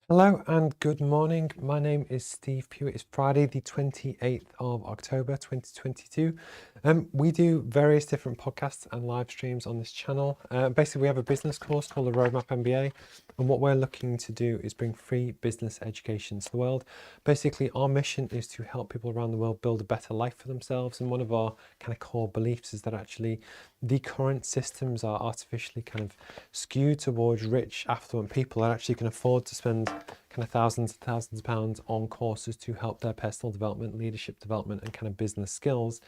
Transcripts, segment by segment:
Hello and good morning. My name is Steve Pugh. It's Friday, the 28th of October, 2022. We do various different podcasts and live streams on this channel. Basically, we have a business course called the Roadmap MBA. And what we're looking to do is bring free business education to the world. Basically, our mission is to help people around the world build a better life for themselves. And one of our kind of core beliefs is that actually the current systems are artificially kind of skewed towards rich, affluent people that actually can afford to spend kind of thousands and thousands of pounds on courses to help their personal development, leadership development, and kind of business skills.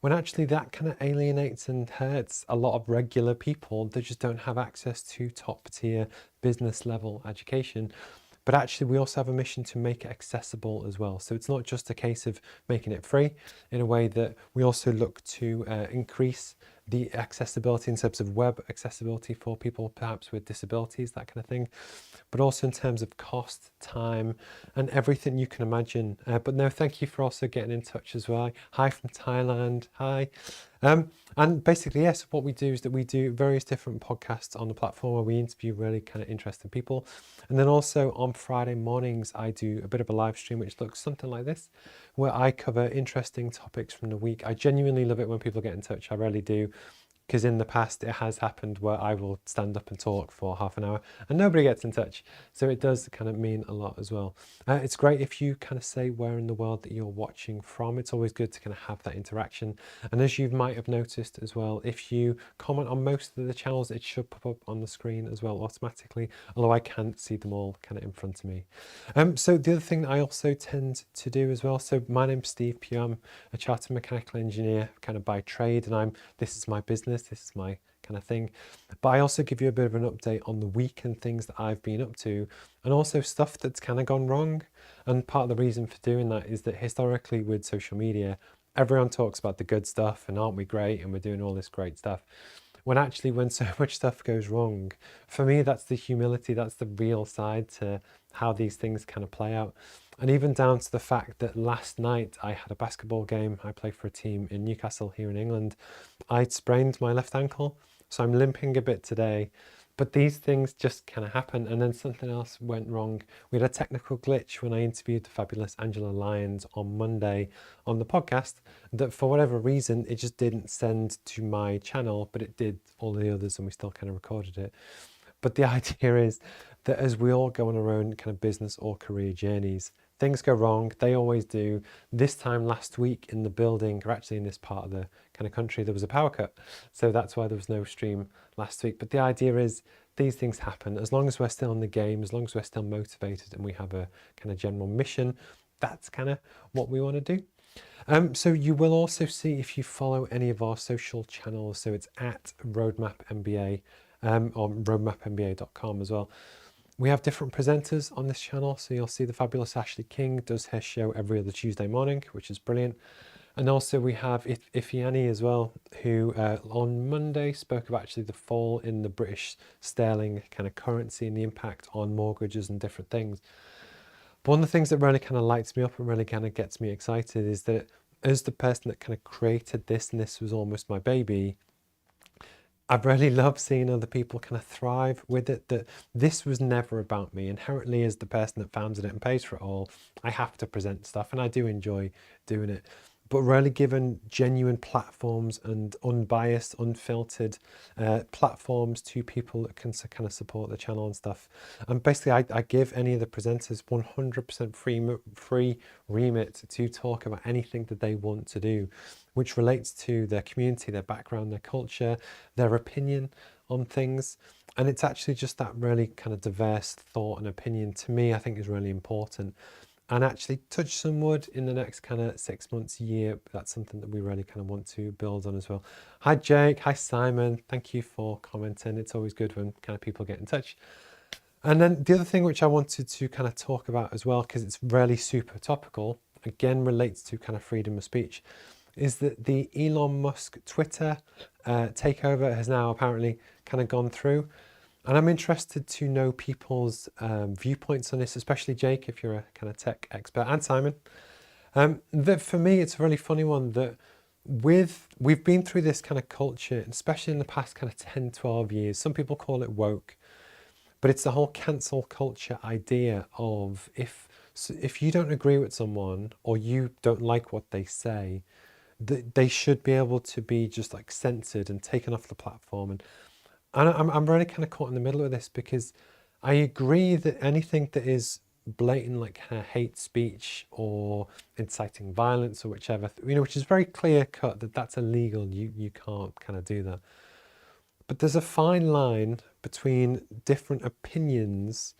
When actually that kind of alienates and hurts a lot of regular people that just don't have access to top tier business level education. But actually, we also have a mission to make it accessible as well. So it's not just a case of making it free in a way that we also look to increase the accessibility in terms of web accessibility for people perhaps with disabilities, that kind of thing, but also in terms of cost, time, and everything you can imagine. But no, thank you for also getting in touch as well. Hi from Thailand. Hi. And basically, yes, what we do is that we do various different podcasts on the platform where we interview really kind of interesting people. And then also on Friday mornings, I do a bit of a live stream, which looks something like this, where I cover interesting topics from the week. I genuinely love it when people get in touch. I really do. Because in the past it has happened where I will stand up and talk for half an hour and nobody gets in touch. So it does kind of mean a lot as well. It's great if you kind of say where in the world that you're watching from. It's always good to kind of have that interaction. And as you might have noticed as well, if you comment on most of the channels, it should pop up on the screen as well automatically, although I can't see them all kind of in front of me. So the other thing that I also tend to do as well, so my name's Steve Pugh. I'm a chartered mechanical engineer kind of by trade, and this is my business. This is my kind of thing. But I also give you a bit of an update on the week and things that I've been up to, and also stuff that's kind of gone wrong. And part of the reason for doing that is that historically with social media, everyone talks about the good stuff and aren't we great and we're doing all this great stuff. When so much stuff goes wrong, for me, that's the humility, that's the real side to how these things kind of play out. And even down to the fact that last night I had a basketball game. I play for a team in Newcastle here in England. I'd sprained my left ankle, so I'm limping a bit today. But these things just kind of happen, and then something else went wrong. We had a technical glitch when I interviewed the fabulous Angela Lyons on Monday on the podcast, that for whatever reason, it just didn't send to my channel, but it did all the others, and we still kind of recorded it. But the idea is that as we all go on our own kind of business or career journeys, things go wrong. They always do. This time last week in the building, or actually in this part of the kind of country, there was a power cut. So that's why there was no stream last week. But the idea is these things happen. As long as we're still in the game, as long as we're still motivated and we have a kind of general mission, that's kind of what we want to do. So you will also see if you follow any of our social channels, so it's at Roadmap MBA or roadmapmba.com as well. We have different presenters on this channel, so you'll see the fabulous Ashley King does her show every other Tuesday morning, which is brilliant. And also we have Ifeanyi as well, who on Monday spoke about actually the fall in the British sterling kind of currency and the impact on mortgages and different things. But one of the things that really kind of lights me up and really kind of gets me excited is that as the person that kind of created this, and this was almost my baby, I've really loved seeing other people kind of thrive with it, that this was never about me. Inherently, as the person that founded it and pays for it all, I have to present stuff and I do enjoy doing it. But really given genuine platforms and unbiased, unfiltered platforms to people that can kind of support the channel and stuff. And basically, I give any of the presenters 100% free remit to talk about anything that they want to do, which relates to their community, their background, their culture, their opinion on things. And it's actually just that really kind of diverse thought and opinion, to me, I think is really important. And actually touch some wood in the next kind of 6 months, year. That's something that we really kind of want to build on as well. Hi Jake, hi Simon, thank you for commenting. It's always good when kind of people get in touch. And then the other thing which I wanted to kind of talk about as well, because it's really super topical, again relates to kind of freedom of speech, is that the Elon Musk Twitter takeover has now apparently kind of gone through. And I'm interested to know people's viewpoints on this, especially Jake, if you're a kind of tech expert, and Simon. That for me, it's a really funny one that we've been through this kind of culture, especially in the past kind of 10, 12 years. Some people call it woke. But it's the whole cancel culture idea of if you don't agree with someone or you don't like what they say, they should be able to be just like censored and taken off the platform. And I'm really kind of caught in the middle of this, because I agree that anything that is blatant, like hate speech or inciting violence or whichever, which is very clear cut that that's illegal. You can't kind of do that. But there's a fine line between different opinions,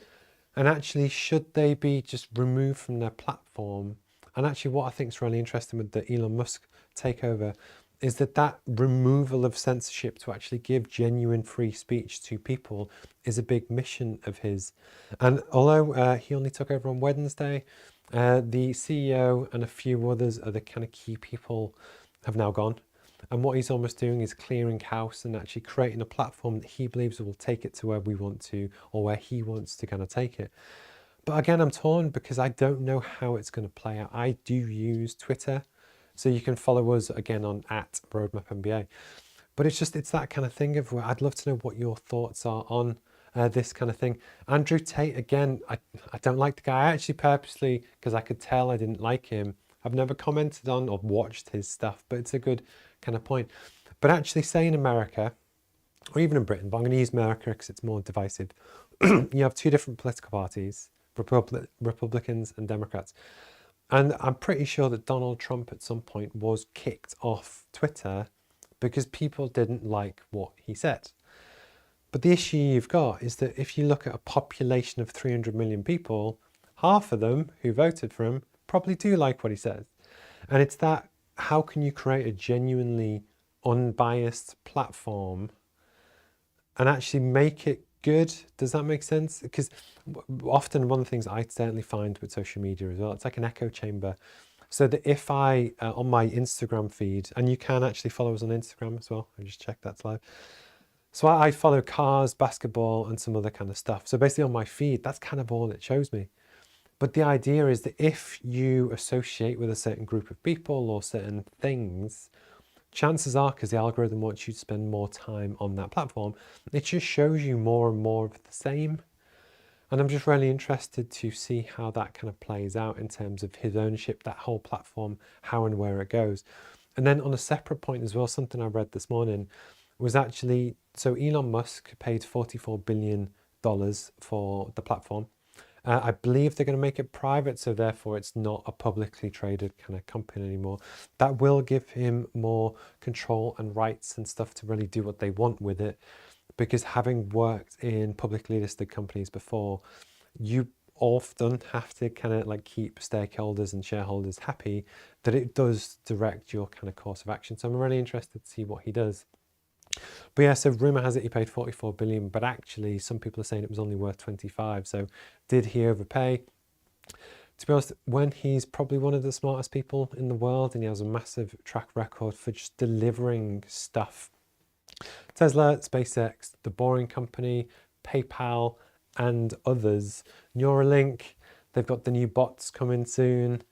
and actually, should they be just removed from their platform? And actually, what I think is really interesting with the Elon Musk takeover is that removal of censorship to actually give genuine free speech to people is a big mission of his. And although he only took over on Wednesday, the CEO and a few others are the kind of key people have now gone. And what he's almost doing is clearing house and actually creating a platform that he believes will take it to where we want to, or where he wants to kind of take it. But again, I'm torn because I don't know how it's going to play out. I do use Twitter, so you can follow us again on @RoadmapMBA. But it's that kind of thing of where I'd love to know what your thoughts are on this kind of thing. Andrew Tate, again, I don't like the guy. I actually purposely, because I could tell I didn't like him, I've never commented on or watched his stuff, but it's a good kind of point. But actually, say in America, or even in Britain, but I'm going to use America because it's more divisive, you have two different political parties, Republicans and Democrats. And I'm pretty sure that Donald Trump at some point was kicked off Twitter because people didn't like what he said. But the issue you've got is that if you look at a population of 300 million people, half of them who voted for him probably do like what he says. And it's that, how can you create a genuinely unbiased platform and actually make it good? Does that make sense? Because often one of the things I certainly find with social media as well, it's like an echo chamber. So that if I, on my Instagram feed, and you can actually follow us on Instagram as well, I just checked that's live. So I follow cars, basketball, and some other kind of stuff. So basically on my feed, that's kind of all it shows me. But the idea is that if you associate with a certain group of people or certain things, chances are, because the algorithm wants you to spend more time on that platform, it just shows you more and more of the same. And I'm just really interested to see how that kind of plays out in terms of his ownership, that whole platform, how and where it goes. And then on a separate point as well, something I read this morning was actually, so Elon Musk paid $44 billion for the platform. I believe they're going to make it private, so therefore it's not a publicly traded kind of company anymore. That will give him more control and rights and stuff to really do what they want with it. Because having worked in publicly listed companies before, you often have to kind of like keep stakeholders and shareholders happy that it does direct your kind of course of action. So I'm really interested to see what he does. But yeah, so rumor has it he paid 44 billion, but actually some people are saying it was only worth 25. So did he overpay? To be honest, when he's probably one of the smartest people in the world and he has a massive track record for just delivering stuff. Tesla, SpaceX, The Boring Company, PayPal, and others. Neuralink, they've got the new bots coming soon.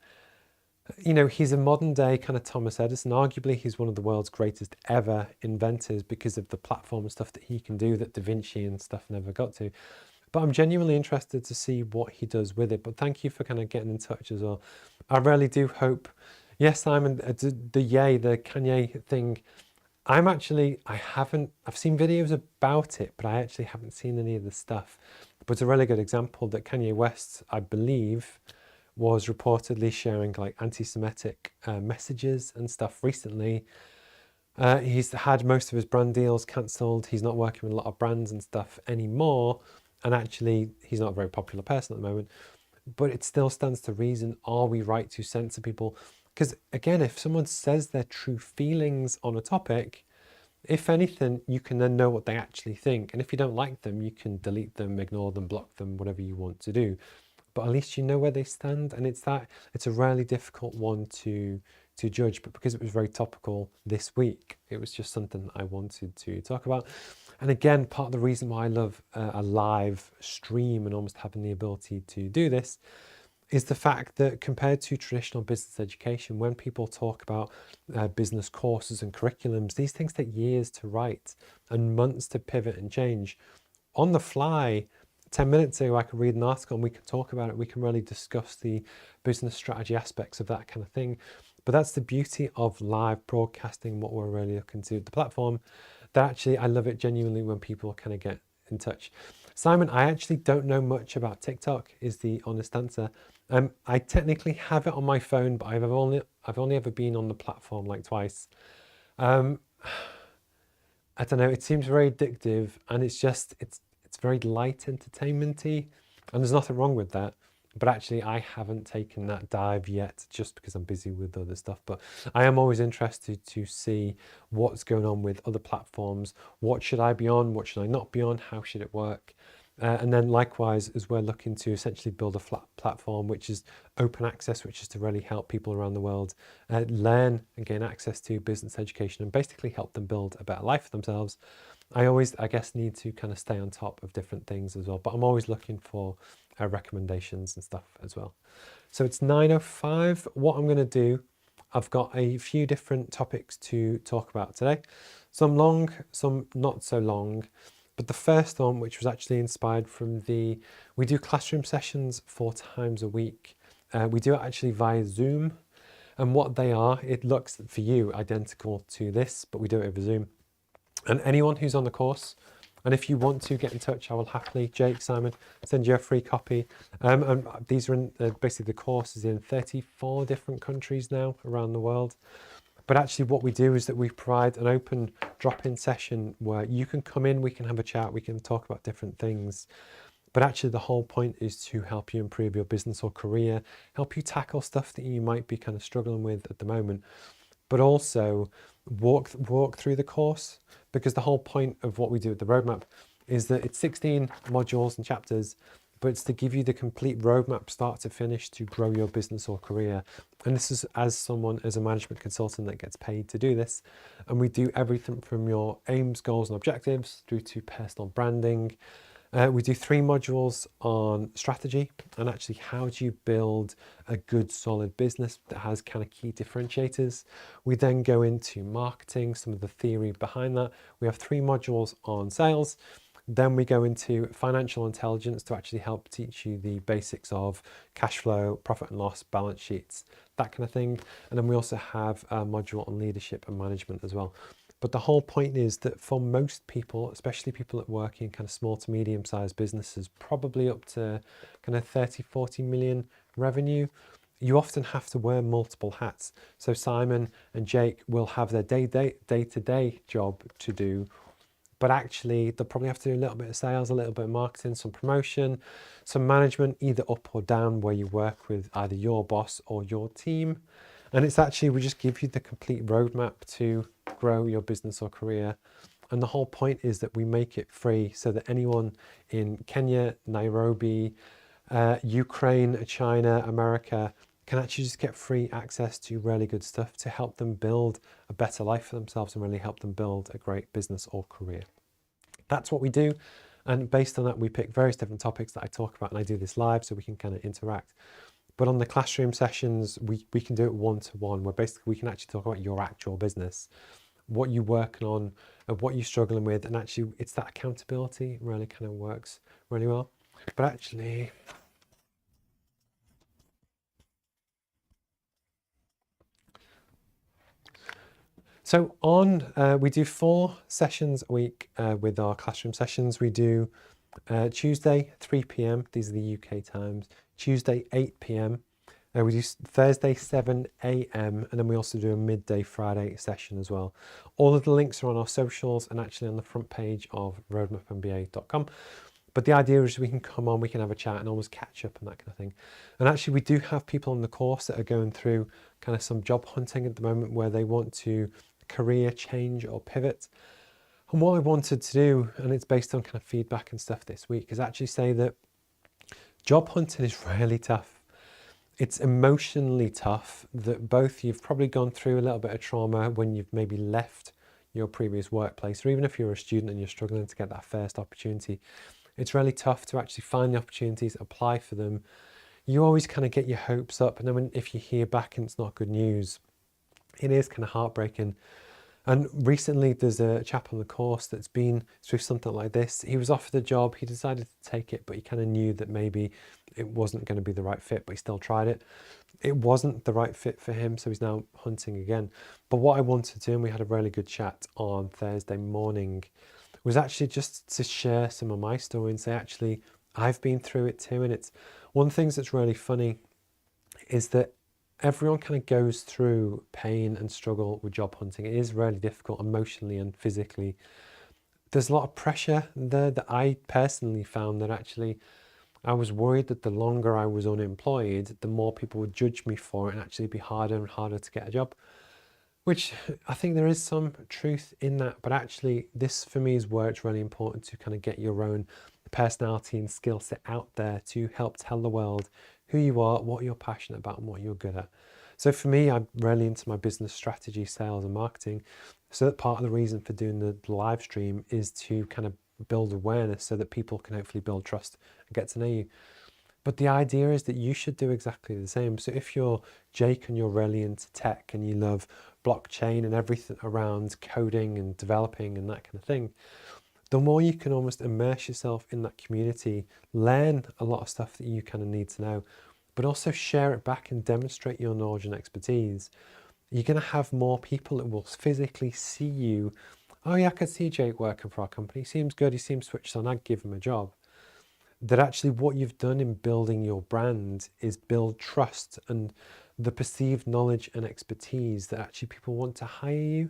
He's a modern day kind of Thomas Edison. Arguably, he's one of the world's greatest ever inventors because of the platform and stuff that he can do that Da Vinci and stuff never got to. But I'm genuinely interested to see what he does with it. But thank you for kind of getting in touch as well. I really do hope. Yes, Simon, the Kanye thing. I've seen videos about it, but I actually haven't seen any of the stuff. But it's a really good example that Kanye West, I believe, was reportedly sharing like anti-Semitic messages and stuff recently. He's had most of his brand deals cancelled. He's not working with a lot of brands and stuff anymore. And actually, he's not a very popular person at the moment. But it still stands to reason, are we right to censor people? Because again, if someone says their true feelings on a topic, if anything, you can then know what they actually think. And if you don't like them, you can delete them, ignore them, block them, whatever you want to do. But at least you know where they stand. And it's a really difficult one to judge. But because it was very topical this week, it was just something I wanted to talk about. And again, part of the reason why I love a live stream and almost having the ability to do this is the fact that compared to traditional business education, when people talk about business courses and curriculums, these things take years to write and months to pivot and change. On the fly, 10 minutes so I can read an article and we can talk about it. We can really discuss the business strategy aspects of that kind of thing. But that's the beauty of live broadcasting, what we're really looking to. The platform, that actually, I love it genuinely when people kind of get in touch. Simon, I actually don't know much about TikTok, is the honest answer. I technically have it on my phone, but I've only ever been on the platform like twice. I don't know, it seems very addictive, and it's very light entertainment-y, and there's nothing wrong with that. But actually, I haven't taken that dive yet, just because I'm busy with other stuff. But I am always interested to see what's going on with other platforms. What should I be on? What should I not be on? How should it work? And then likewise, as we're looking to essentially build a flat platform, which is open access, which is to really help people around the world learn and gain access to business education and basically help them build a better life for themselves. I guess, need to kind of stay on top of different things as well. But I'm always looking for recommendations and stuff as well. So it's 9:05. What I'm going to do, I've got a few different topics to talk about today. Some long, some not so long. But the first one, which was actually inspired from we do classroom sessions 4 times a week. We do it actually via Zoom. And what they are, it looks for you identical to this, but we do it over Zoom. And anyone who's on the course, and if you want to get in touch, I will happily, Jake, Simon, send you a free copy. And these are basically the course is in 34 different countries now around the world. But actually what we do is that we provide an open drop-in session where you can come in, we can have a chat, we can talk about different things. But actually the whole point is to help you improve your business or career, help you tackle stuff that you might be kind of struggling with at the moment, but also walk through the course, because the whole point of what we do with the roadmap is that it's 16 modules and chapters, but it's to give you the complete roadmap start to finish to grow your business or career. And this is as a management consultant that gets paid to do this. And we do everything from your aims, goals and objectives through to personal branding. We do 3 modules on strategy and actually how do you build a good solid business that has kind of key differentiators. We then go into marketing, some of the theory behind that. We have 3 modules on sales. Then we go into financial intelligence to actually help teach you the basics of cash flow, profit and loss, balance sheets, that kind of thing. And then we also have a module on leadership and management as well. But the whole point is that for most people, especially people that work in kind of small to medium sized businesses, probably up to kind of 30, 40 million revenue, you often have to wear multiple hats. So Simon and Jake will have their day-to-day job to do, but actually they'll probably have to do a little bit of sales, a little bit of marketing, some promotion, some management, either up or down, where you work with either your boss or your team. And it's actually, we just give you the complete roadmap to grow your business or career. And the whole point is that we make it free so that anyone in Kenya, Nairobi, Ukraine, China, America can actually just get free access to really good stuff to help them build a better life for themselves and really help them build a great business or career. That's what we do. And based on that, we pick various different topics that I talk about, and I do this live so we can kind of interact. But on the classroom sessions, we can do it one-to-one, where basically we can actually talk about your actual business, what you're working on, and what you're struggling with. And actually, it's that accountability really kind of works really well. But actually, so we do 4 sessions a week with our classroom sessions. We do Tuesday, 3 p.m. These are the UK times. Tuesday, 8 p.m. We do Thursday, 7 a.m. And then we also do a midday Friday session as well. All of the links are on our socials and actually on the front page of roadmapmba.com. But the idea is we can come on, we can have a chat and almost catch up and that kind of thing. And actually we do have people on the course that are going through kind of some job hunting at the moment where they want to career change or pivot. And what I wanted to do, and it's based on kind of feedback and stuff this week, is actually say that job hunting is really tough. It's emotionally tough, that both you've probably gone through a little bit of trauma when you've maybe left your previous workplace, or even if you're a student and you're struggling to get that first opportunity, it's really tough to actually find the opportunities, apply for them. You always kind of get your hopes up, and then if you hear back and it's not good news, it is kind of heartbreaking. And recently there's a chap on the course that's been through something like this. He was offered a job, he decided to take it, but he kind of knew that maybe it wasn't going to be the right fit, but he still tried it. It wasn't the right fit for him, so he's now hunting again. But what I wanted to do, and we had a really good chat on Thursday morning, was actually just to share some of my story and say, actually, I've been through it too. And it's one of the things that's really funny is that everyone kind of goes through pain and struggle with job hunting. It is really difficult emotionally and physically. There's a lot of pressure there that I personally found that actually I was worried that the longer I was unemployed, the more people would judge me for it and actually be harder and harder to get a job. Which I think there is some truth in that, but actually this for me is where it's really important to kind of get your own personality and skill set out there to help tell the world who you are, what you're passionate about and what you're good at. So for me, I'm really into my business strategy, sales and marketing. So that part of the reason for doing the live stream is to kind of build awareness so that people can hopefully build trust and get to know you. But the idea is that you should do exactly the same. So if you're Jake and you're really into tech and you love blockchain and everything around coding and developing and that kind of thing, the more you can almost immerse yourself in that community, learn a lot of stuff that you kind of need to know, but also share it back and demonstrate your knowledge and expertise, you're going to have more people that will physically see you. Oh yeah, I could see Jake working for our company. He seems good. He seems switched on. I'd give him a job. That actually what you've done in building your brand is build trust and the perceived knowledge and expertise that actually people want to hire you.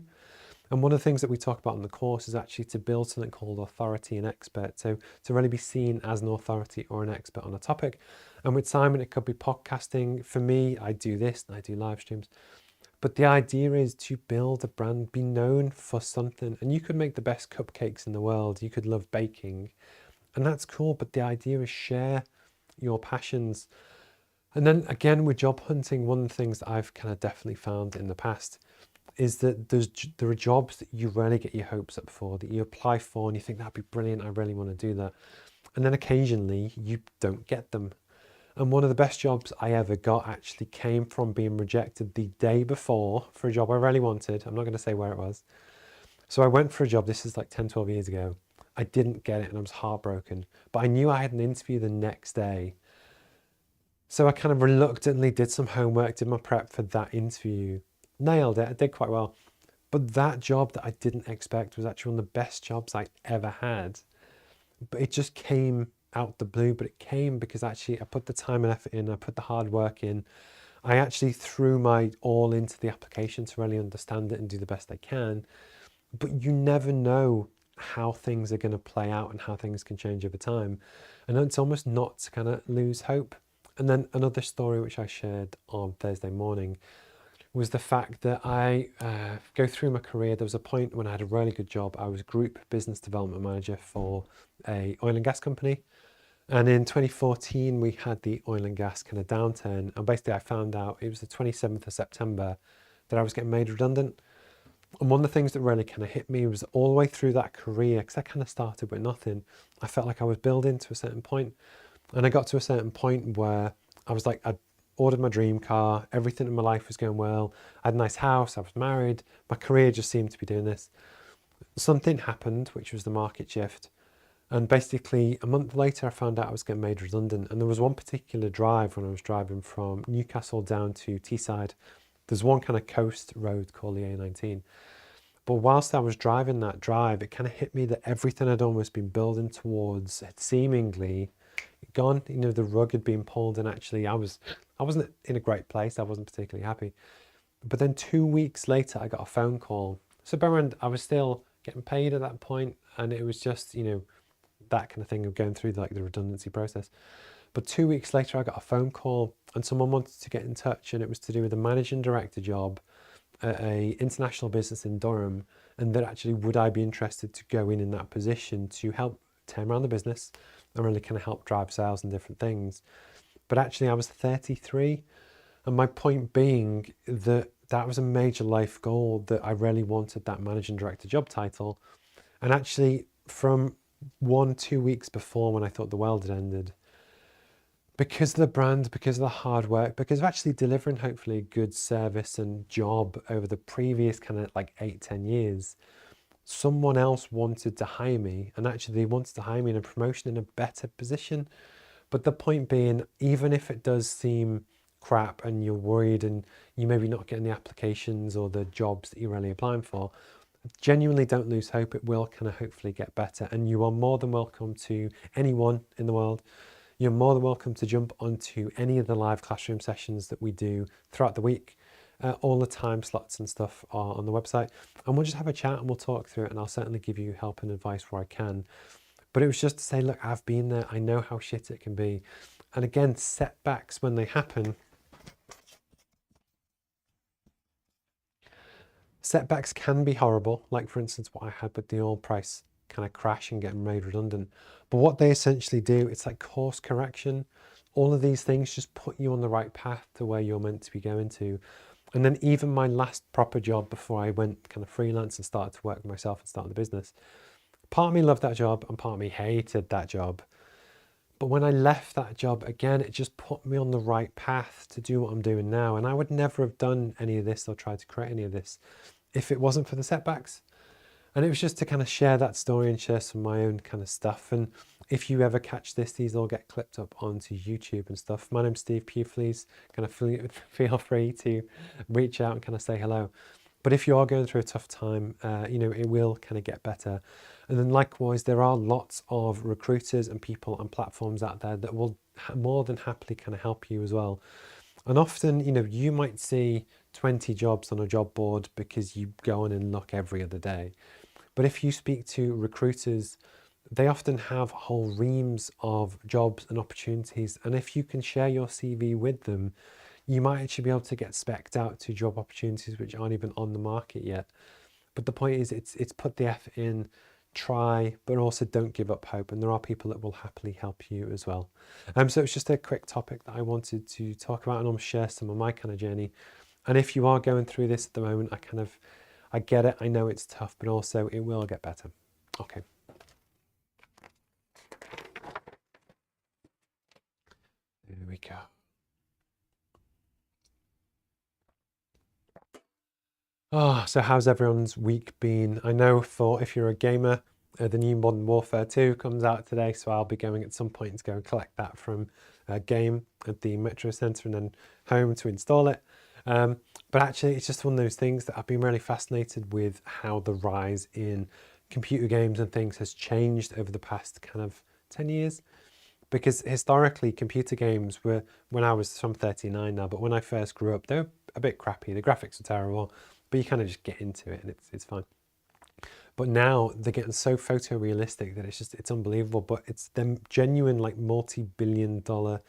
And one of the things that we talk about in the course is actually to build something called authority and expert. So to really be seen as an authority or an expert on a topic. And with Simon, it could be podcasting. For me, I do this and I do live streams. But the idea is to build a brand, be known for something. And you could make the best cupcakes in the world. You could love baking. And that's cool. But the idea is share your passions. And then again, with job hunting, one of the things that I've kind of definitely found in the past is that there are jobs that you really get your hopes up for, that you apply for and you think that'd be brilliant, I really want to do that. And then occasionally you don't get them. And one of the best jobs I ever got actually came from being rejected the day before for a job I really wanted. I'm not going to say where it was. So I went for a job, this is like 10, 12 years ago. I didn't get it and I was heartbroken, but I knew I had an interview the next day. So I kind of reluctantly did some homework, did my prep for that interview, nailed it, I did quite well. But that job that I didn't expect was actually one of the best jobs I ever had. But it just came out the blue, but it came because actually I put the time and effort in, I put the hard work in. I actually threw my all into the application to really understand it and do the best I can. But you never know how things are going to play out and how things can change over time. And it's almost not to kind of lose hope. And then another story which I shared on Thursday morning was the fact that I go through my career. There was a point when I had a really good job. I was group business development manager for a oil and gas company. And in 2014, we had the oil and gas kind of downturn. And basically I found out it was the 27th of September that I was getting made redundant. And one of the things that really kind of hit me was all the way through that career, because I kind of started with nothing. I felt like I was building to a certain point. And I got to a certain point where I was like, I'd ordered my dream car, everything in my life was going well, I had a nice house, I was married, my career just seemed to be doing this. Something happened, which was the market shift. And basically a month later, I found out I was getting made redundant. And there was one particular drive when I was driving from Newcastle down to Teesside. There's one kind of coast road called the A19. But whilst I was driving that drive, it kind of hit me that everything I'd almost been building towards had seemingly gone. You know, the rug had been pulled, and actually I wasn't in a great place. I wasn't particularly happy. But then 2 weeks later, I got a phone call. So bear in mind, I was still getting paid at that point, and it was just, you know, that kind of thing of going through like the redundancy process. But 2 weeks later, I got a phone call, and someone wanted to get in touch, and it was to do with a managing director job at a international business in Durham, and that actually would I be interested to go in that position to help turn around the business and really kind of help drive sales and different things. But actually I was 33, and my point being that that was a major life goal, that I really wanted that managing director job title. And actually from 2 weeks before, when I thought the world had ended, because of the brand, because of the hard work, because of actually delivering hopefully a good service and job over the previous kind of like 8, 10 years, someone else wanted to hire me, and actually they wanted to hire me in a promotion in a better position. But the point being, even if it does seem crap and you're worried and you maybe not getting the applications or the jobs that you're really applying for, genuinely don't lose hope. It will kind of hopefully get better, and you are more than welcome to anyone in the world. You're more than welcome to jump onto any of the live classroom sessions that we do throughout the week. All the time slots and stuff are on the website, and we'll just have a chat and we'll talk through it, and I'll certainly give you help and advice where I can. But it was just to say, look, I've been there. I know how shit it can be. And again, setbacks when they happen, setbacks can be horrible. Like for instance, what I had with the oil price kind of crash and getting made redundant. But what they essentially do, it's like course correction. All of these things just put you on the right path to where you're meant to be going to. And then even my last proper job before I went kind of freelance and started to work with myself and start the business, part of me loved that job and part of me hated that job. But when I left that job, again, it just put me on the right path to do what I'm doing now. And I would never have done any of this or tried to create any of this if it wasn't for the setbacks. And it was just to kind of share that story and share some of my own kind of stuff. And if you ever catch this, these all get clipped up onto YouTube and stuff. My name's Steve Pugh. Please kind of feel free to reach out and kind of say hello. But if you are going through a tough time, it will kind of get better. And then likewise, there are lots of recruiters and people and platforms out there that will more than happily kind of help you as well. And often, you might see 20 jobs on a job board because you go on and look every other day. But if you speak to recruiters, they often have whole reams of jobs and opportunities. And if you can share your CV with them, you might actually be able to get spec'd out to job opportunities which aren't even on the market yet. But the point is, it's put the effort in, try, but also don't give up hope. And there are people that will happily help you as well. So it's just a quick topic that I wanted to talk about and almost share some of my kind of journey. And if you are going through this at the moment, I get it. I know it's tough, but also it will get better. Okay. There we go. Oh, so how's everyone's week been? I know for if you're a gamer, the new Modern Warfare 2 comes out today, so I'll be going at some point to go and collect that from a game at the Metro Centre and then home to install it. But actually, it's just one of those things that I've been really fascinated with how the rise in computer games and things has changed over the past kind of 10 years. Because historically, computer games were, when I was, I'm 39 now, but when I first grew up, they were a bit crappy. The graphics were terrible, but you kind of just get into it and it's fine. But now they're getting so photorealistic that it's unbelievable. But it's them genuine, like multi-billion-dollar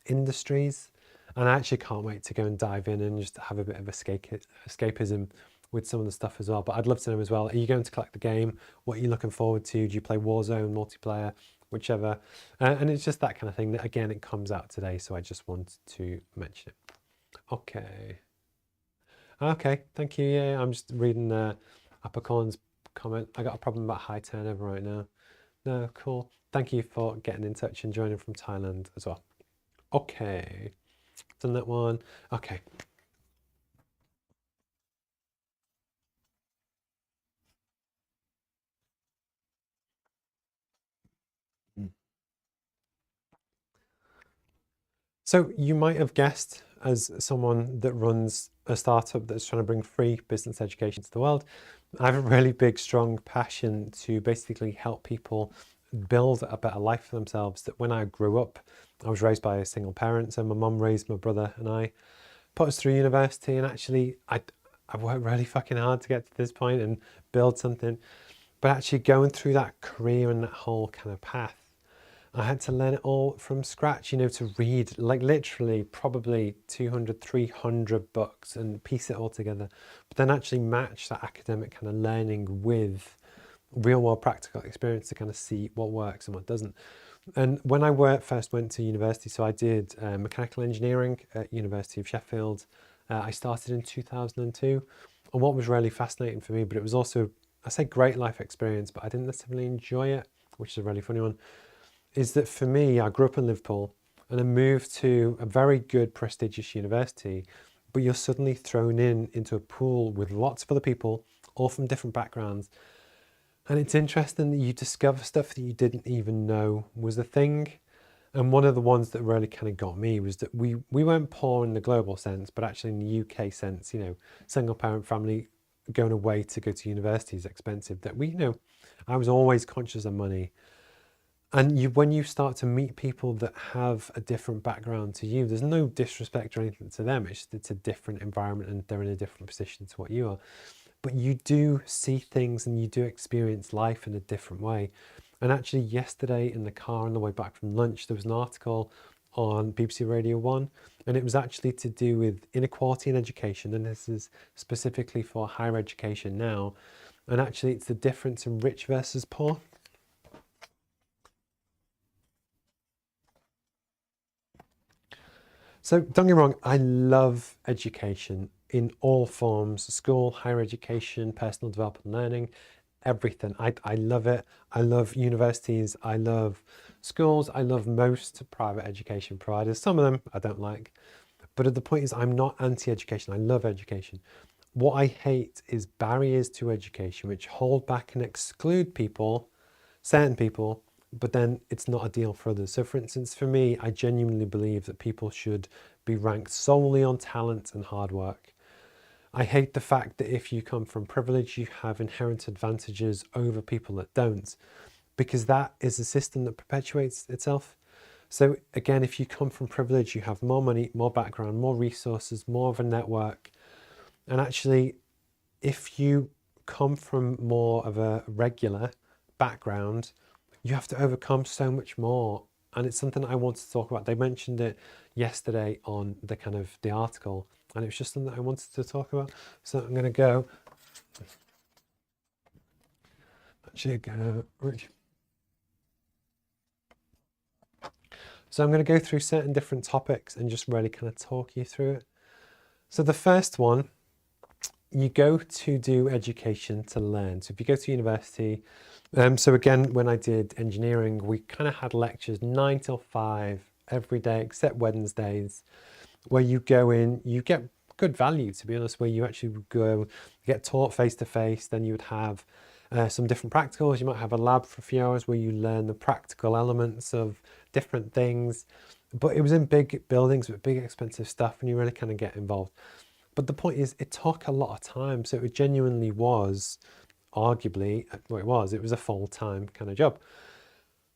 industries. And I actually can't wait to go and dive in and just have a bit of escapism with some of the stuff as well. But I'd love to know as well, are you going to collect the game? What are you looking forward to? Do you play Warzone, multiplayer, whichever? And it's just that kind of thing that, again, it comes out today. So I just wanted to mention it. Okay. Okay, thank you. Yeah, I'm just reading Apicorn's comment. I got a problem about high turnover right now. No, cool. Thank you for getting in touch and joining from Thailand as well. Okay, done that one. Okay. So you might have guessed, as someone that runs a startup that's trying to bring free business education to the world, I have a really big, strong passion to basically help people build a better life for themselves. That when I grew up, I was raised by a single parent, so my mum raised my brother and I, put us through university, and actually I worked really fucking hard to get to this point and build something. But actually going through that career and that whole kind of path, I had to learn it all from scratch, to read like literally probably 200, 300 books and piece it all together, but then actually match that academic kind of learning with real world practical experience to kind of see what works and what doesn't. And when I first went to university, so I did mechanical engineering at University of Sheffield. I started in 2002. And what was really fascinating for me, but it was also, I say great life experience, but I didn't necessarily enjoy it, which is a really funny one, is that for me, I grew up in Liverpool. and a move to a very good prestigious university, but you're suddenly thrown into a pool with lots of other people, all from different backgrounds. And it's interesting that you discover stuff that you didn't even know was a thing. And one of the ones that really kind of got me was that we weren't poor in the global sense, but actually in the UK sense, you know, single parent family, going away to go to university is expensive. That we, you know, I was always conscious of money. And when you start to meet people that have a different background to you, there's no disrespect or anything to them. It's a different environment and they're in a different position to what you are. But you do see things and you do experience life in a different way. And actually yesterday in the car on the way back from lunch, there was an article on BBC Radio 1, and it was actually to do with inequality in education. And this is specifically for higher education now. And actually it's the difference in rich versus poor. So don't get me wrong, I love education in all forms, school, higher education, personal development, learning, everything. I love it. I love universities. I love schools. I love most private education providers. Some of them I don't like. But the point is, I'm not anti-education. I love education. What I hate is barriers to education, which hold back and exclude people, certain people, but then it's not a deal for others. So for instance, for me, I genuinely believe that people should be ranked solely on talent and hard work. I hate the fact that if you come from privilege, you have inherent advantages over people that don't, because that is a system that perpetuates itself. So again, if you come from privilege, you have more money, more background, more resources, more of a network. And actually, if you come from more of a regular background, you have to overcome so much more. And it's something I wanted to talk about. They mentioned it yesterday on the kind of the article, and it was just something that I wanted to talk about. So I'm going to go, actually go, so I'm going to go through certain different topics and just really kind of talk you through it. So the first one, you go to do education to learn. So if you go to university, so again, when I did engineering, we kind of had lectures 9 till 5 every day, except Wednesdays, where you go in, you get good value, to be honest, where you actually would go get taught face to face. Then you would have some different practicals. You might have a lab for a few hours where you learn the practical elements of different things. But it was in big buildings with big expensive stuff, and you really kind of get involved. But the point is, it took a lot of time. So it genuinely was, arguably, well, it was a full-time kind of job.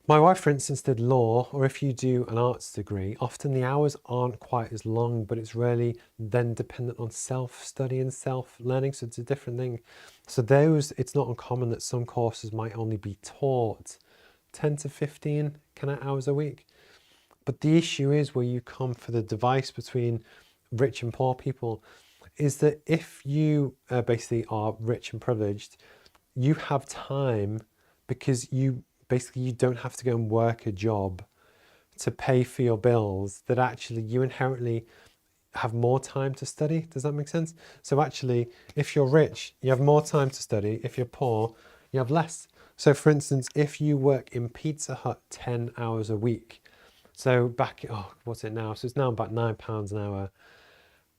My wife, for instance, did law, or if you do an arts degree, often the hours aren't quite as long, but it's really then dependent on self-study and self-learning, so it's a different thing. So it's not uncommon that some courses might only be taught 10 to 15 kind of hours a week. But the issue is where you come for the device between rich and poor people, is that if you basically are rich and privileged, you have time because you don't have to go and work a job to pay for your bills, that actually you inherently have more time to study. Does that make sense? So actually, if you're rich, you have more time to study. If you're poor, you have less. So for instance, if you work in Pizza Hut 10 hours a week, so what's it now? So it's now about £9 an hour.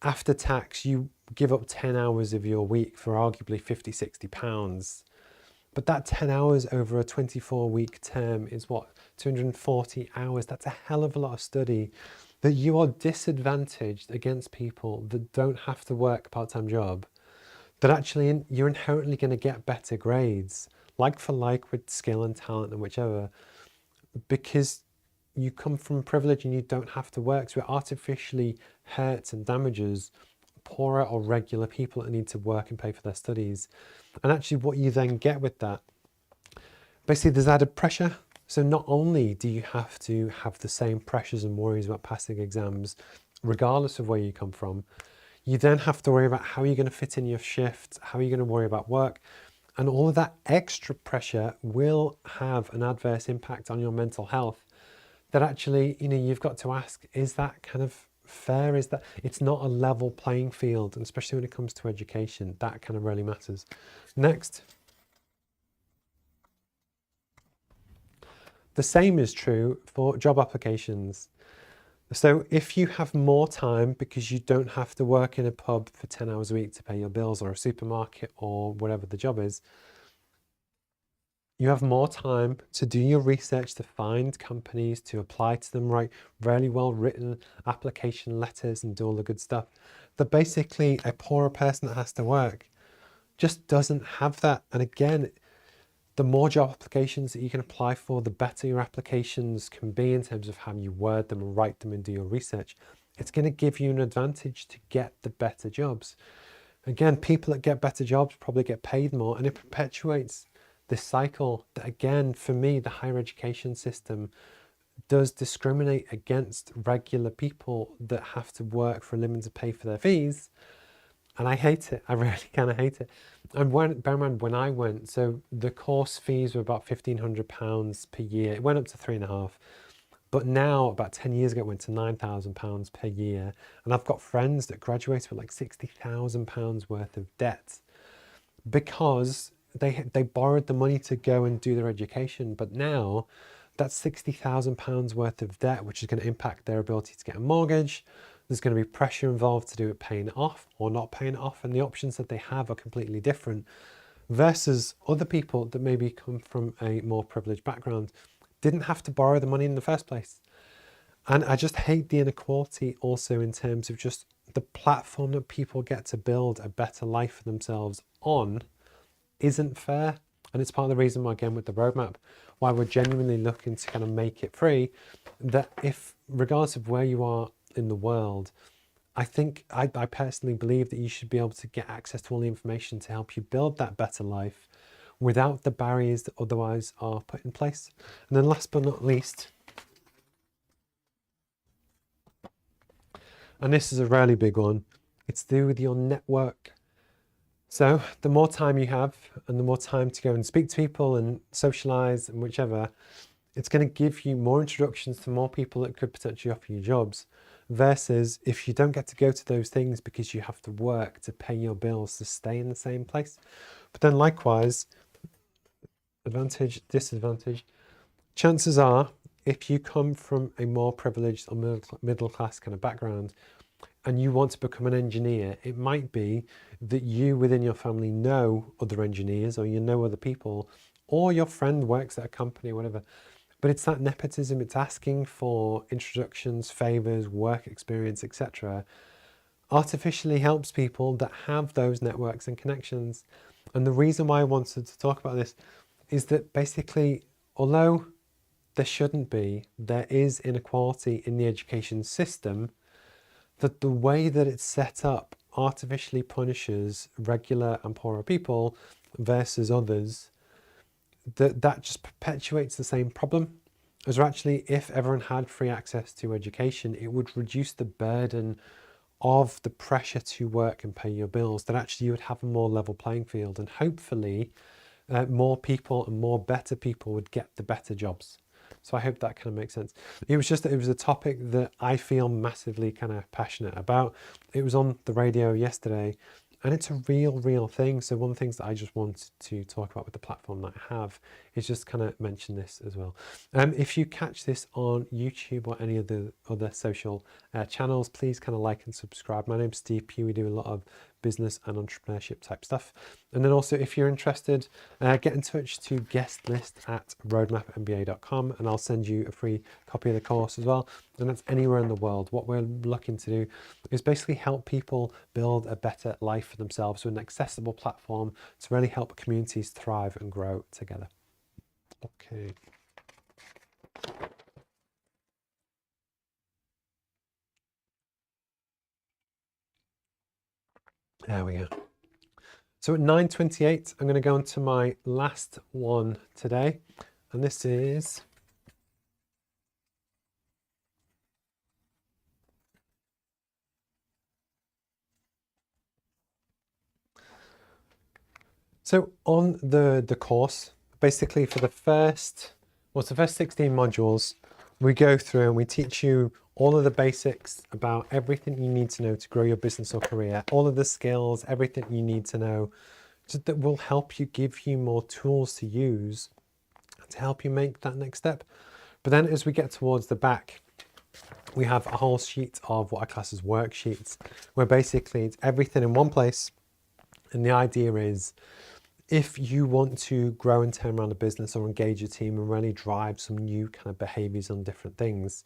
After tax, you give up 10 hours of your week for arguably 50, 60 pounds. But that 10 hours over a 24-week term is what? 240 hours. That's a hell of a lot of study that you are disadvantaged against people that don't have to work a part-time job, that actually you're inherently going to get better grades, like for like with skill and talent and whichever, because you come from privilege and you don't have to work. So it artificially hurts and damages poorer or regular people that need to work and pay for their studies. And actually what you then get with that, basically there's added pressure. So not only do you have to have the same pressures and worries about passing exams, regardless of where you come from, you then have to worry about how you're going to fit in your shifts, how you're going to worry about work. And all of that extra pressure will have an adverse impact on your mental health that actually, you've got to ask, is that kind of fair? Is that, it's not a level playing field, and especially when it comes to education, that kind of really matters. Next. The same is true for job applications. So if you have more time because you don't have to work in a pub for 10 hours a week to pay your bills, or a supermarket, or whatever the job is, you have more time to do your research, to find companies, to apply to them, write really well written application letters and do all the good stuff. That basically a poorer person that has to work just doesn't have that. And again, the more job applications that you can apply for, the better your applications can be in terms of how you word them and write them and do your research. It's going to give you an advantage to get the better jobs. Again, people that get better jobs probably get paid more, and it perpetuates this cycle that, again, for me, the higher education system does discriminate against regular people that have to work for a living to pay for their fees. And I hate it. I really kind of hate it. And bear in mind, when I went, so the course fees were about £1,500 per year. It went up to 3.5. But now, about 10 years ago, it went to £9,000 per year. And I've got friends that graduated with like £60,000 worth of debt because they borrowed the money to go and do their education. But now that's £60,000 worth of debt, which is going to impact their ability to get a mortgage. There's going to be pressure involved to do it paying it off or not paying it off. And the options that they have are completely different versus other people that maybe come from a more privileged background, didn't have to borrow the money in the first place. And I just hate the inequality also in terms of just the platform that people get to build a better life for themselves on isn't fair. And it's part of the reason why, again, with the roadmap, why we're genuinely looking to kind of make it free, that if, regardless of where you are in the world, I personally believe that you should be able to get access to all the information to help you build that better life without the barriers that otherwise are put in place. And then last but not least, and this is a really big one, it's to do with your network. So the more time you have and the more time to go and speak to people and socialize and whichever, it's going to give you more introductions to more people that could potentially offer you jobs, versus if you don't get to go to those things because you have to work to pay your bills to stay in the same place. But then likewise, advantage, disadvantage, chances are if you come from a more privileged or middle class kind of background and you want to become an engineer, it might be that you within your family know other engineers, or you know other people, or your friend works at a company or whatever. But it's that nepotism, it's asking for introductions, favors, work experience, etc. artificially helps people that have those networks and connections. And the reason why I wanted to talk about this is that basically, although there shouldn't be, there is inequality in the education system, that the way that it's set up artificially punishes regular and poorer people versus others, that just perpetuates the same problem. As actually, if everyone had free access to education, it would reduce the burden of the pressure to work and pay your bills, that actually you would have a more level playing field, and hopefully more people and more better people would get the better jobs. So I hope that kind of makes sense. It was a topic that I feel massively kind of passionate about. It was on the radio yesterday, and it's a real thing. So one of the things that I just wanted to talk about with the platform that I have is just kind of mention this as well. If you catch this on YouTube or any of the other social channels, please kind of like and subscribe. My name's Steve Pugh. We do a lot of business and entrepreneurship type stuff. And then also, if you're interested, get in touch to guest list at roadmapmba.com, and I'll send you a free copy of the course as well. And that's anywhere in the world. What we're looking to do is basically help people build a better life for themselves with an accessible platform to really help communities thrive and grow together. Okay. There we go. So at 9:28, I'm going to go on to my last one today, and this is so on the course, basically for the first 16 modules, we go through and we teach you all of the basics about everything you need to know to grow your business or career, all of the skills, everything you need to know, so that will help you, give you more tools to use to help you make that next step. But then as we get towards the back, we have a whole sheet of what I class as worksheets, where basically it's everything in one place. And the idea is, if you want to grow and turn around a business or engage your team and really drive some new kind of behaviors on different things,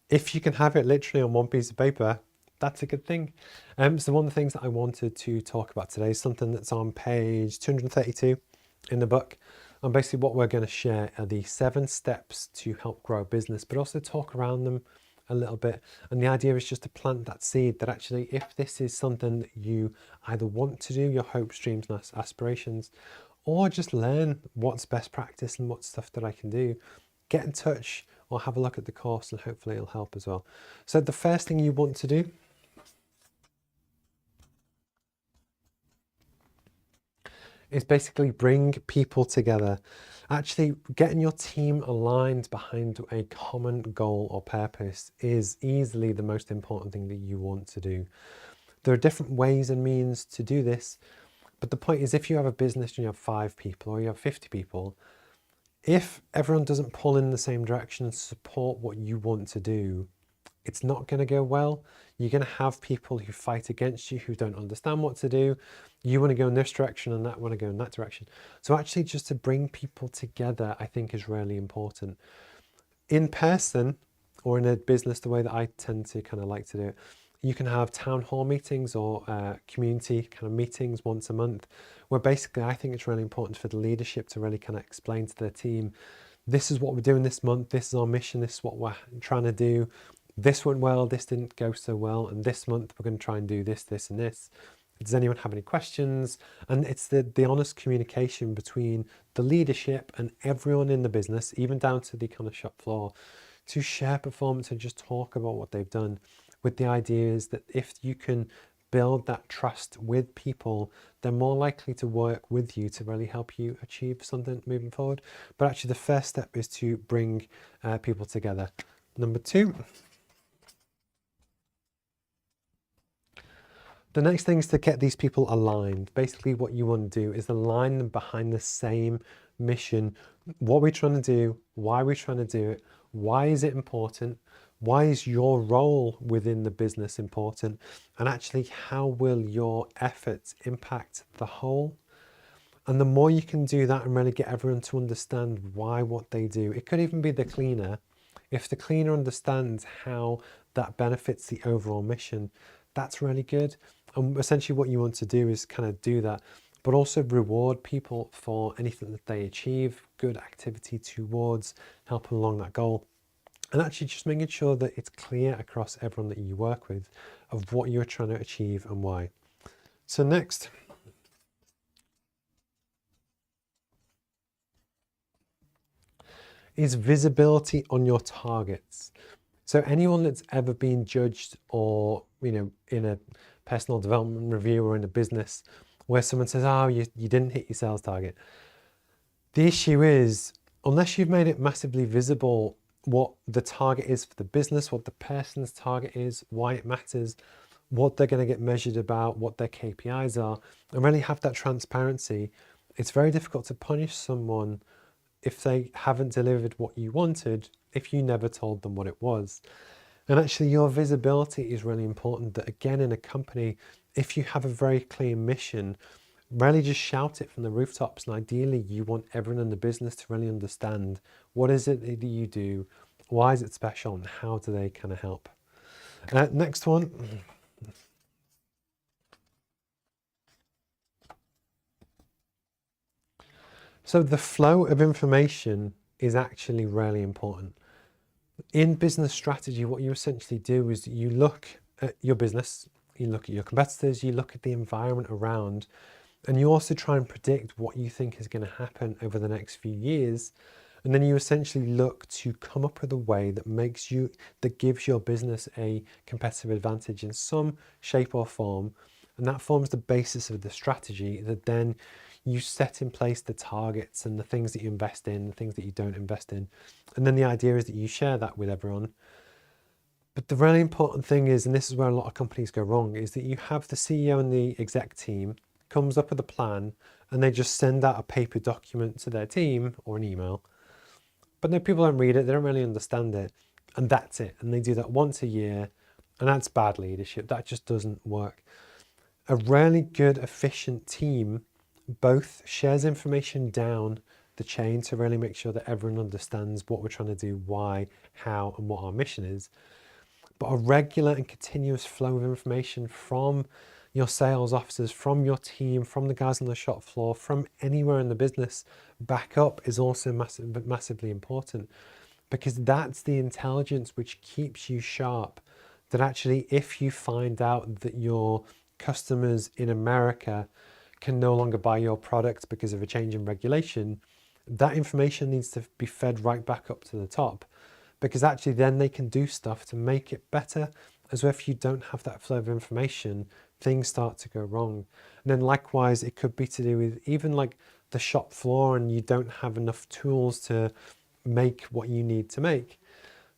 if you can have it literally on one piece of paper, that's a good thing. So one of the things that I wanted to talk about today is something that's on page 232 in the book. And basically what we're going to share are the 7 steps to help grow a business, but also talk around them a little bit. And the idea is just to plant that seed that actually, if this is something that you either want to do, your hopes, dreams, and aspirations, or just learn what's best practice and what stuff that I can do, get in touch or have a look at the course, and hopefully it'll help as well. So the first thing you want to do is basically bring people together. Actually, getting your team aligned behind a common goal or purpose is easily the most important thing that you want to do. There are different ways and means to do this, but the point is, if you have a business and you have 5 people or you have 50 people, if everyone doesn't pull in the same direction and support what you want to do, it's not going to go well. You're going to have people who fight against you, who don't understand what to do. You want to go in this direction and that want to go in that direction. So actually just to bring people together, I think is really important. In person or in a business, the way that I tend to kind of like to do it, you can have town hall meetings or community kind of meetings once a month, where basically I think it's really important for the leadership to really kind of explain to their team, this is what we're doing this month, this is our mission, this is what we're trying to do. This went well, this didn't go so well, and this month we're going to try and do this, this, and this. Does anyone have any questions? And it's the honest communication between the leadership and everyone in the business, even down to the kind of shop floor, to share performance and just talk about what they've done, with the idea is that if you can build that trust with people, they're more likely to work with you to really help you achieve something moving forward. But actually the first step is to bring people together. Number 2, the next thing is to get these people aligned. Basically what you want to do is align them behind the same mission. What we're trying to do, why we're trying to do it, why is it important, why is your role within the business important, and actually how will your efforts impact the whole. And the more you can do that and really get everyone to understand why what they do, it could even be the cleaner. If the cleaner understands how that benefits the overall mission, that's really good. And essentially what you want to do is kind of do that, but also reward people for anything that they achieve, good activity towards helping along that goal. And actually just making sure that it's clear across everyone that you work with of what you're trying to achieve and why. So next is visibility on your targets. So anyone that's ever been judged or, in a personal development review or in a business where someone says, oh, you didn't hit your sales target. The issue is, unless you've made it massively visible what the target is for the business, what the person's target is, why it matters, what they're going to get measured about, what their KPIs are, and really have that transparency, it's very difficult to punish someone if they haven't delivered what you wanted, if you never told them what it was. And actually your visibility is really important, that again in a company, if you have a very clear mission, really just shout it from the rooftops. And ideally you want everyone in the business to really understand what is it that you do, why is it special, and how do they kind of help. Next one. So the flow of information is actually really important. In business strategy, what you essentially do is you look at your business, you look at your competitors, you look at the environment around, and you also try and predict what you think is going to happen over the next few years. And then you essentially look to come up with a way that gives your business a competitive advantage in some shape or form. And that forms the basis of the strategy that then you set in place the targets and the things that you invest in, the things that you don't invest in. And then the idea is that you share that with everyone. But the really important thing is, and this is where a lot of companies go wrong, is that you have the CEO and the exec team comes up with a plan and they just send out a paper document to their team or an email. But no, people don't read it, they don't really understand it. and that's it. And they do that once a year, and that's bad leadership. That just doesn't work. A really good, efficient team both shares information down the chain to really make sure that everyone understands what we're trying to do, why, how, and what our mission is. But a regular and continuous flow of information from your sales officers, from your team, from the guys on the shop floor, from anywhere in the business back up is also massively important, because that's the intelligence which keeps you sharp. That actually, if you find out that your customers in America can no longer buy your product because of a change in regulation, that information needs to be fed right back up to the top, because actually then they can do stuff to make it better. As well, if you don't have that flow of information, things start to go wrong. And then likewise, it could be to do with even like the shop floor, and you don't have enough tools to make what you need to make.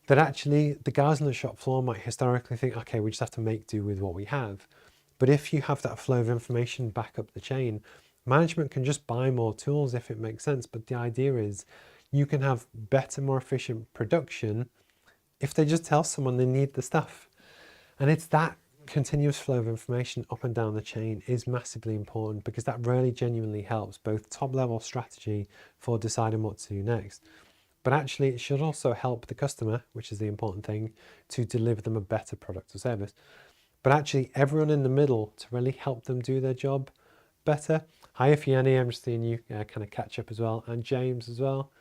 That actually the guys on the shop floor might historically think, okay, we just have to make do with what we have. But if you have that flow of information back up the chain, management can just buy more tools if it makes sense. But the idea is you can have better, more efficient production if they just tell someone they need the stuff. And it's that continuous flow of information up and down the chain is massively important, because that really genuinely helps both top level strategy for deciding what to do next. But actually it should also help the customer, which is the important thing, to deliver them a better product or service. But actually everyone in the middle to really help them do their job better. Hi Fiona, I'm just seeing you kind of catch up as well, and James as well.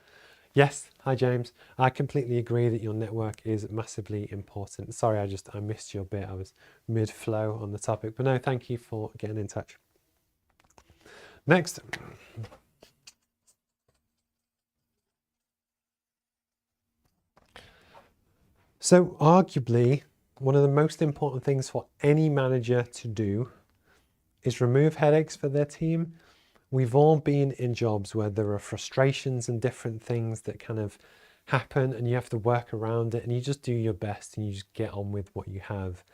Yes, hi James. I completely agree that your network is massively important. Sorry, I missed your bit. I was mid-flow on the topic, but no, thank you for getting in touch. Next. So arguably, one of the most important things for any manager to do is remove headaches for their team. We've all been in jobs where there are frustrations and different things that kind of happen, and you have to work around it, and you just do your best and you just get on with what you have.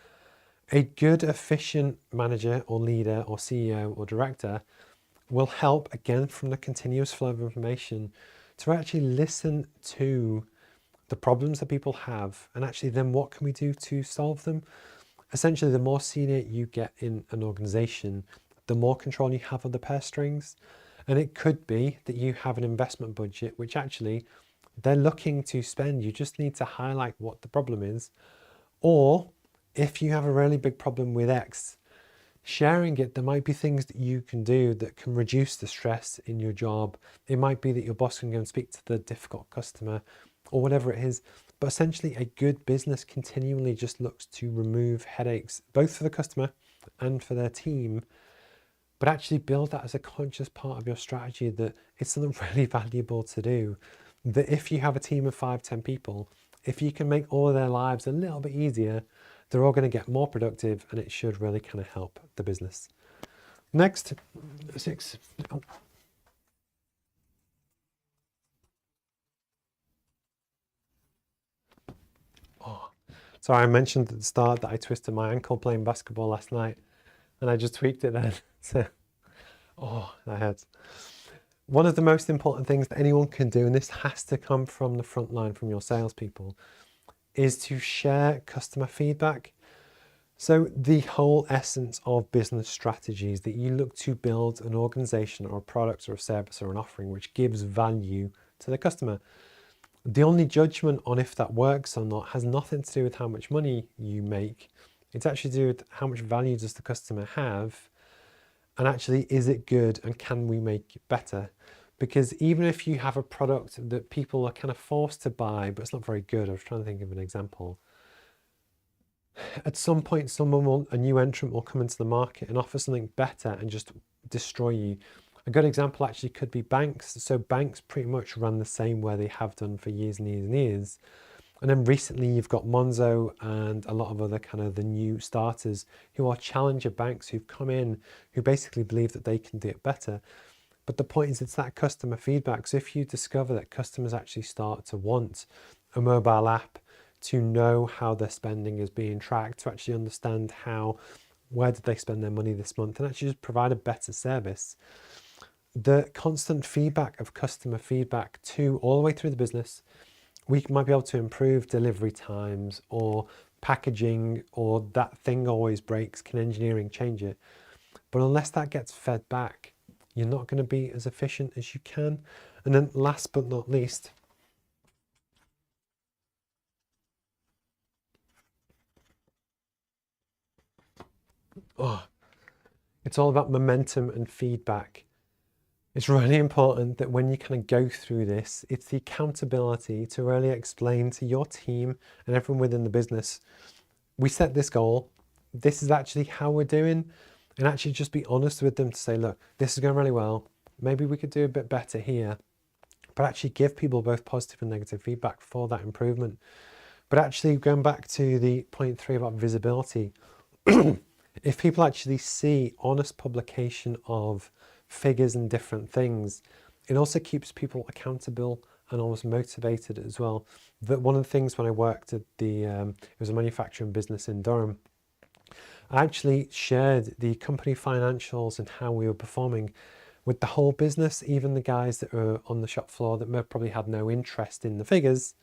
A good, efficient manager or leader or CEO or director will help, again, from the continuous flow of information, to actually listen to the problems that people have, and actually then what can we do to solve them. Essentially, the more senior you get in an organization, the more control you have of the purse strings. And it could be that you have an investment budget which actually they're looking to spend. You just need to highlight what the problem is. Or if you have a really big problem with X, sharing it, there might be things that you can do that can reduce the stress in your job. It might be that your boss can go and speak to the difficult customer or whatever it is. But essentially a good business continually just looks to remove headaches, both for the customer and for their team, but actually build that as a conscious part of your strategy, that it's something really valuable to do. That if you have a team of 5-10 people, if you can make all of their lives a little bit easier, they're all going to get more productive, and it should really kind of help the business. Next, 6. Oh, sorry, I mentioned at the start that I twisted my ankle playing basketball last night, and I just tweaked it then. So, oh, that hurts. One of the most important things that anyone can do, and this has to come from the front line, from your salespeople, is to share customer feedback. So the whole essence of business strategy is that you look to build an organization or a product or a service or an offering which gives value to the customer. The only judgment on if that works or not has nothing to do with how much money you make. It's actually to do with how much value does the customer have, and actually is it good, and can we make it better? Because even if you have a product that people are kind of forced to buy, but it's not very good, I was trying to think of an example. At some point, a new entrant will come into the market and offer something better and just destroy you. A good example actually could be banks. So banks pretty much run the same way they have done for years and years and years. And then recently you've got Monzo and a lot of other kind of the new starters who are challenger banks who've come in, who basically believe that they can do it better. But the point is, it's that customer feedback. So if you discover that customers actually start to want a mobile app to know how their spending is being tracked, to actually understand where did they spend their money this month, and actually just provide a better service. The constant feedback of customer feedback all the way through the business, we might be able to improve delivery times or packaging, or that thing always breaks, can engineering change it? But unless that gets fed back, you're not going to be as efficient as you can. And then last but not least, it's all about momentum and feedback. It's really important that when you kind of go through this, it's the accountability to really explain to your team and everyone within the business, we set this goal, this is actually how we're doing, and actually just be honest with them to say, look, this is going really well, maybe we could do a bit better here, but actually give people both positive and negative feedback for that improvement. But actually going back to the point 3 about visibility, if people actually see honest publication of figures and different things, it also keeps people accountable and almost motivated as well. That one of the things when I worked at it was a manufacturing business in Durham, I actually shared the company financials and how we were performing with the whole business, even the guys that were on the shop floor that probably had no interest in the figures.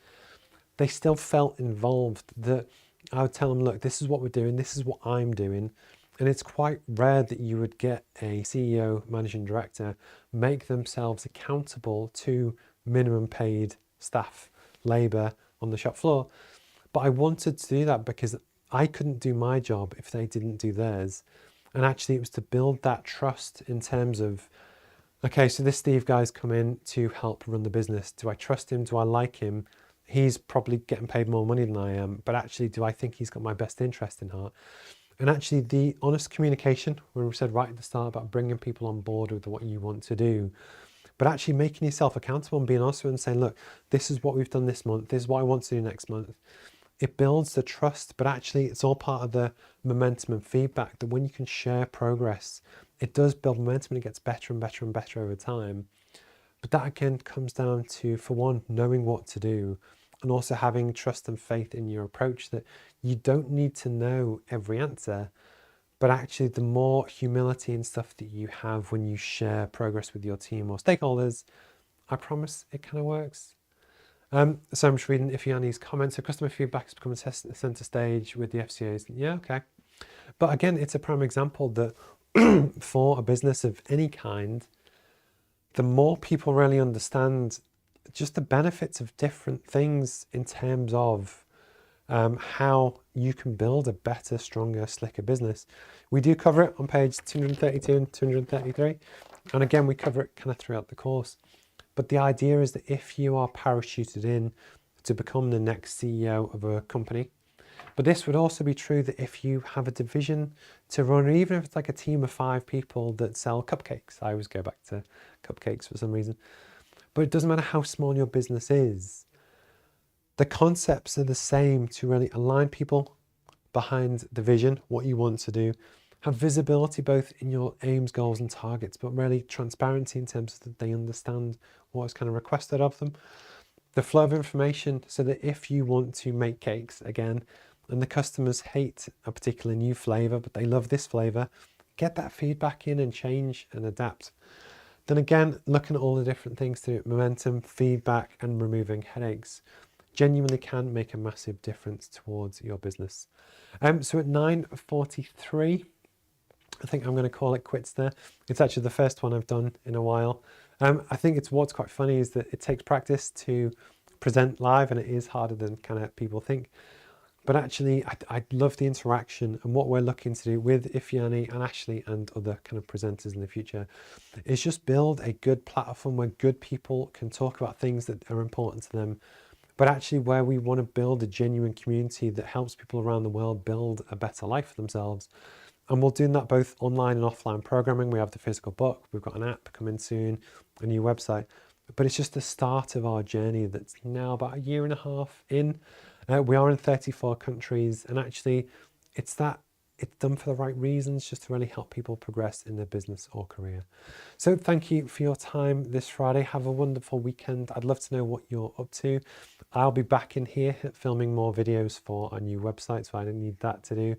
They still felt involved. That I would tell them, look, this is what we're doing, this is what I'm doing. And it's quite rare that you would get a CEO, managing director, make themselves accountable to minimum paid staff, labour on the shop floor. But I wanted to do that because I couldn't do my job if they didn't do theirs. And actually it was to build that trust in terms of, okay, so this Steve guy's come in to help run the business. Do I trust him? Do I like him? He's probably getting paid more money than I am, but actually, do I think he's got my best interest in heart? And actually the honest communication, when we said right at the start about bringing people on board with what you want to do, but actually making yourself accountable and being honest with them and saying, look, this is what we've done this month, this is what I want to do next month. It builds the trust, but actually it's all part of the momentum and feedback that when you can share progress, it does build momentum and it gets better and better and better over time. But that again comes down to, for one, knowing what to do, and also having trust and faith in your approach, that you don't need to know every answer, but actually the more humility and stuff that you have when you share progress with your team or stakeholders, I promise it kind of works. So I'm just reading Ifiani's comments. So customer feedback has become a centre stage with the FCAs. Yeah, okay. But again, it's a prime example that for a business of any kind, the more people really understand just the benefits of different things in terms of how you can build a better, stronger, slicker business. We do cover it on page 232 and 233. And again, we cover it kind of throughout the course. But the idea is that if you are parachuted in to become the next CEO of a company, but this would also be true that if you have a division to run, or even if it's like a team of 5 people that sell cupcakes, I always go back to cupcakes for some reason, but it doesn't matter how small your business is. The concepts are the same to really align people behind the vision, what you want to do, have visibility both in your aims, goals and targets, but really transparency in terms of that they understand what is kind of requested of them. The flow of information, so that if you want to make cakes again, and the customers hate a particular new flavour, but they love this flavour, get that feedback in and change and adapt. Then again, looking at all the different things to momentum, feedback and removing headaches genuinely can make a massive difference towards your business. So at 9:43, I think I'm going to call it quits there. It's actually the first one I've done in a while. I think it's what's quite funny is that it takes practice to present live, and it is harder than kind of people think. But actually, I love the interaction, and what we're looking to do with Ifiani and Ashley and other kind of presenters in the future is just build a good platform where good people can talk about things that are important to them, but actually where we want to build a genuine community that helps people around the world build a better life for themselves. And we're doing that both online and offline programming. We have the physical book, we've got an app coming soon, a new website, but it's just the start of our journey that's now about 1.5 years in. We are in 34 countries, and actually it's done for the right reasons, just to really help people progress in their business or career. So thank you for your time this Friday. Have a wonderful weekend. I'd love to know what you're up to. I'll be back in here filming more videos for our new website, so I don't need that to do.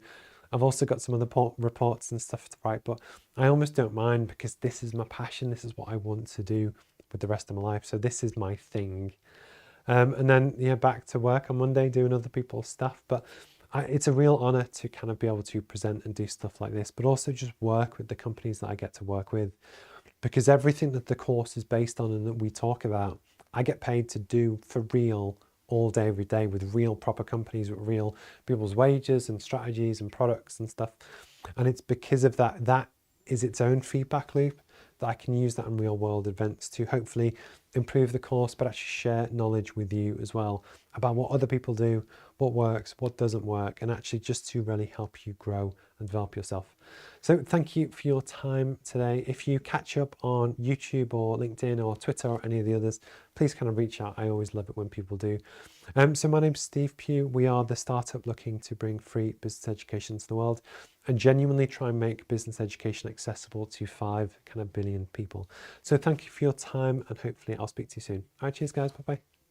I've also got some other reports and stuff to write, but I almost don't mind because this is my passion. This is what I want to do with the rest of my life. So this is my thing. And then, yeah, back to work on Monday doing other people's stuff. But it's a real honor to kind of be able to present and do stuff like this, but also just work with the companies that I get to work with, because everything that the course is based on and that we talk about, I get paid to do for real all day, every day, with real proper companies, with real people's wages and strategies and products and stuff. And it's because of that, that is its own feedback loop, that I can use that in real world events to hopefully improve the course, but actually share knowledge with you as well about what other people do, what works, what doesn't work, and actually just to really help you grow and develop yourself. So thank you for your time today. If you catch up on YouTube or LinkedIn or Twitter or any of the others, please kind of reach out. I always love it when people do. So my name's Steve Pugh. We are the startup looking to bring free business education to the world and genuinely try and make business education accessible to 5 billion people. So thank you for your time, and hopefully I'll speak to you soon. All right, cheers guys, bye bye.